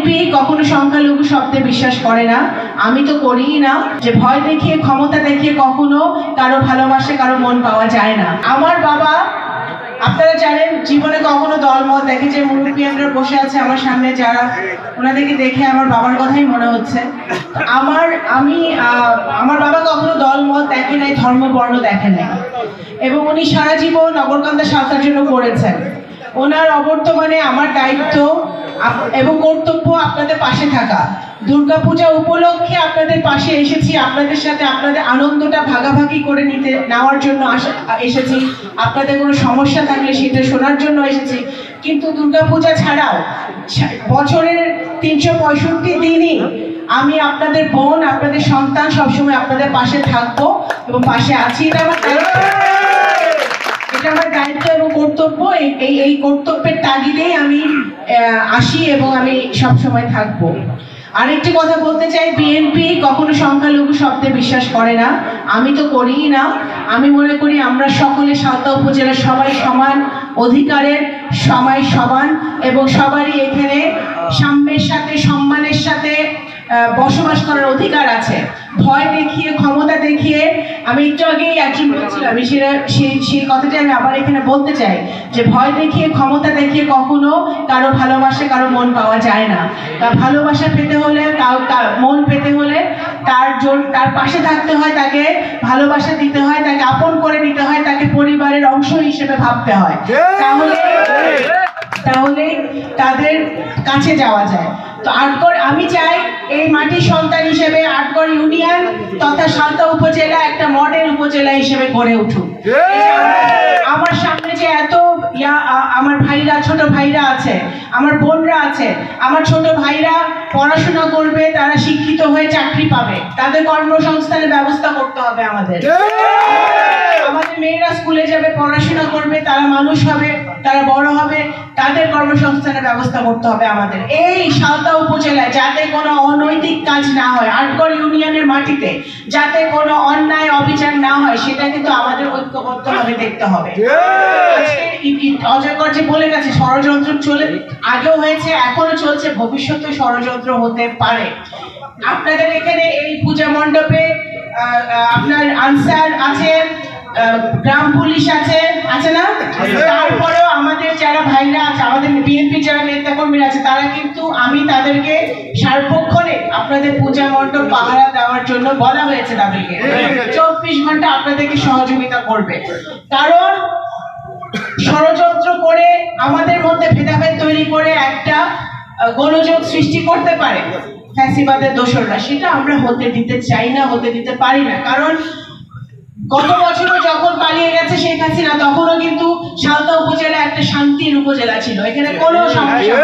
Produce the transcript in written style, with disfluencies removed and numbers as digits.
BNP কখনো সংখ্যালঘু শব্দে বিশ্বাস করে না, আমি তো করিই না। যে ভয় দেখিয়ে ক্ষমতা দেখিয়ে কখনো কারো ভালোবাসা কারো মন পাওয়া যায় না। আমার বাবা, আপনারা জানেন, জীবনে কখনো দলমত দেখে। যে মুরব্বিয়ানরা বসে আছে আমার সামনে যারা, ওনাদেরকে দেখে আমার বাবার কথাই মনে হচ্ছে। আমার বাবা কখনো দলমত দেখে নাই, ধর্ম বর্ণ দেখে নাই, এবং উনি সারা জীবন নগরকান্দা সাঁতার জন্য করেছেন। ওনার অবর্তমানে আমার দায়িত্ব এবং কর্তব্য আপনাদের পাশে থাকা। দুর্গাপূজা উপলক্ষে আপনাদের পাশে এসেছি, আপনাদের সাথে আপনাদের আনন্দটা ভাগাভাগি করে নেওয়ার জন্য এসেছি। আপনাদের কোনো সমস্যা থাকলে সেটা শোনার জন্য এসেছি। কিন্তু দুর্গাপূজা ছাড়াও বছরের 365 দিনই আমি আপনাদের বোন, আপনাদের সন্তান, সবসময় আপনাদের পাশে থাকবো এবং পাশে আছি। এটা আমার দায়িত্ব এবং কর্তব্য। এই কর্তব্যের তাগিদেই আমি আসি এবং আমি সবসময় থাকবো। আরেকটি কথা বলতে চাই, বিএনপি কখনো সংখ্যালঘু শব্দে বিশ্বাস করে না, আমি তো করিই না। আমি মনে করি আমরা সকলে সাঁওতা উপজেলার সবাই সমান অধিকারের, সবাই সমান, এবং সবারই এখানে সাম্যের সাথে সম্মানের সাথে বসবাস করার অধিকার আছে। ভয় দেখিয়ে ক্ষমতা দেখিয়ে, আমি একটু আগেই একজন বলছিলাম, সেই কথাটা আমি আবার এখানে বলতে চাই, যে ভয় দেখিয়ে ক্ষমতা দেখিয়ে কখনো কারো ভালোবাসা কারো মন পাওয়া যায় না। ভালোবাসা পেতে হলে, মন পেতে হলে তার পাশে থাকতে হয়, তাকে ভালোবাসা দিতে হয়, তাকে আপন করে নিতে হয়, তাকে পরিবারের অংশ হিসেবে ভাবতে হয়। তাহলে তাদের কাছে যাওয়া যায়। তো আটগড়, আমি চাই এই মাটির সন্তান হিসেবে আটগড় ইউনিয়ন তথা সাঁওতা উপজেলা একটা মডেল উপজেলা হিসেবে গড়ে উঠুক। আমার সামনে যে এত আমার ভাইরা, ছোট ভাইরা আছে, আমার বোনরা আছে, আমার ছোট ভাইরা পড়াশোনা করবে, তারা শিক্ষিত হয়ে চাকরি পাবে, তাদের কর্মসংস্থানের ব্যবস্থা করতে হবে। আমাদের মেয়েরা স্কুলে যাবে, পড়াশোনা করবে, তারা মানুষ হবে, তারা বড় হবে, তাদের কর্মসংস্থানের ব্যবস্থা করতে হবে আমাদের। এই সাঁওতা উপজেলায় যাতে কোনো অনৈতিক কাজ না হয়, আটগড় ইউনিয়নের মাটিতে যাতে কোনো অন্যায় অবিচার না হয়, সেটা কিন্তু আমাদের ঐক্যবদ্ধভাবে দেখতে হবে। অজয় কর যে বলে গেছে, ষড়যন্ত্র আগেও হয়েছে, এখনো চলছে, ভবিষ্যতে ষড়যন্ত্র হতে পারে। আপনাদের এখানে এই পূজা মণ্ডপে আপনার আনসার আছে, গ্রাম পুলিশ আছে না? তারপরেও আমাদের যারা ভাইরা আছে, আমাদের বিএনপি যারা নেতাকর্মীরা আছে, তারা কিন্তু, আমি তাদেরকে সার্বক্ষণে আপনাদের পূজা মণ্ডপ পাহারা দেওয়ার জন্য বলা হয়েছে। তাদেরকে 24 ঘন্টা আপনাদেরকে সহযোগিতা করবে। কারণ ষড়যন্ত্র করে আমাদের মধ্যে ভেদাভেদ তৈরি করে একটা গোলযোগ সৃষ্টি করতে পারে ফ্যাসিবাদের দোসররা, সেটা আমরা হতে দিতে চাই না, হতে দিতে পারি না। কারণ গত বছরও যখন পালিয়ে গেছে শেখ হাসিনা, তখনও কিন্তু সাঁওতা উপজেলা একটা শান্তির উপজেলা ছিল, এখানে কোনো সমস্যা